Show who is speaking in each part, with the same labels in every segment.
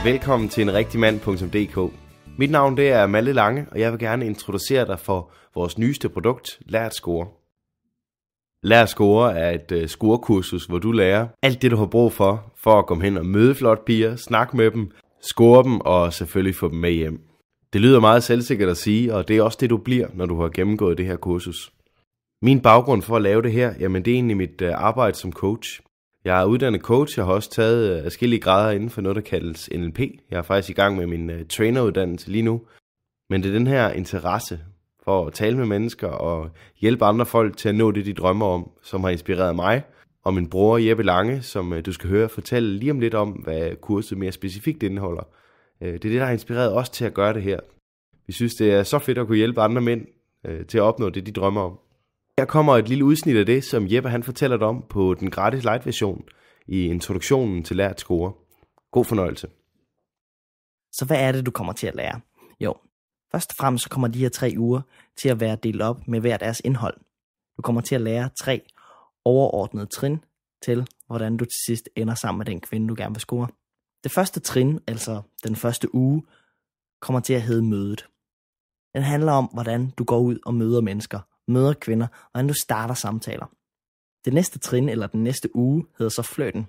Speaker 1: Velkommen til enrigtigmand.dk. Mit navn det er Malte Lange, og jeg vil gerne introducere dig for vores nyeste produkt, Lær at score. Lær at score er et scorekursus, hvor du lærer alt det, du har brug for at komme hen og møde flotte piger, snakke med dem, score dem og selvfølgelig få dem med hjem. Det lyder meget selvsikkert at sige, og det er også det, du bliver, når du har gennemgået det her kursus. Min baggrund for at lave det her, jamen det er egentlig mit arbejde som coach. Jeg er uddannet coach, jeg har også taget adskillige grader inden for noget, der kaldes NLP. Jeg er faktisk i gang med min træneruddannelse lige nu. Men det er den her interesse for at tale med mennesker og hjælpe andre folk til at nå det, de drømmer om, som har inspireret mig og min bror Jeppe Lange, som du skal høre fortælle lige om lidt om, hvad kurset mere specifikt indeholder. Det er det, der har inspireret os til at gøre det her. Vi synes, det er så fedt at kunne hjælpe andre mænd til at opnå det, de drømmer om. Her kommer et lille udsnit af det, som Jeppe han fortæller dig om på den gratis light version i introduktionen til Lær at score. God fornøjelse.
Speaker 2: Så hvad er det, du kommer til at lære? Jo, først og fremmest så kommer de her 3 uger til at være delt op med hver deres indhold. Du kommer til at lære 3 overordnede trin til, hvordan du til sidst ender sammen med den kvinde, du gerne vil score. Det første trin, altså den første uge, kommer til at hedde mødet. Den handler om, hvordan du går ud og møder mennesker, møder kvinder, og hvordan du starter samtaler. Det næste trin, eller den næste uge, hedder så flirten.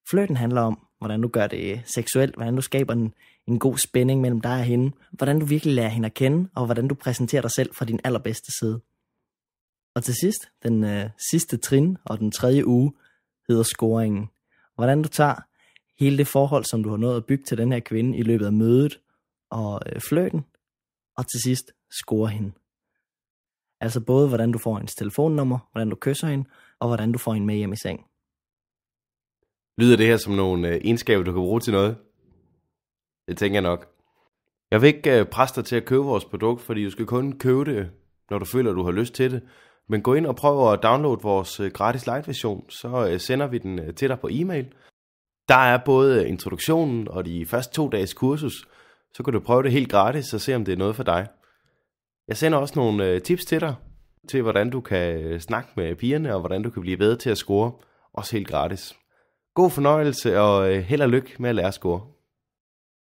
Speaker 2: Flirten handler om, hvordan du gør det seksuelt, hvordan du skaber en god spænding mellem dig og hende, hvordan du virkelig lærer hende at kende, og hvordan du præsenterer dig selv fra din allerbedste side. Og til sidst, den sidste trin og den 3. uge, hedder scoringen. Hvordan du tager hele det forhold, som du har nået at bygge til den her kvinde i løbet af mødet og flirten, og til sidst score hende. Altså både hvordan du får hendes telefonnummer, hvordan du kysser hende, og hvordan du får hende med hjem i seng.
Speaker 1: Lyder det her som nogle egenskaber, du kan bruge til noget? Det tænker jeg nok. Jeg vil ikke presse dig til at købe vores produkt, fordi du skal kun købe det, når du føler, du har lyst til det. Men gå ind og prøv at downloade vores gratis light version, så sender vi den til dig på e-mail. Der er både introduktionen og de første 2 dages kursus, så kan du prøve det helt gratis og se, om det er noget for dig. Jeg sender også nogle tips til dig, til hvordan du kan snakke med pigerne, og hvordan du kan blive bedre til at score, også helt gratis. God fornøjelse, og held og lykke med at lære at score.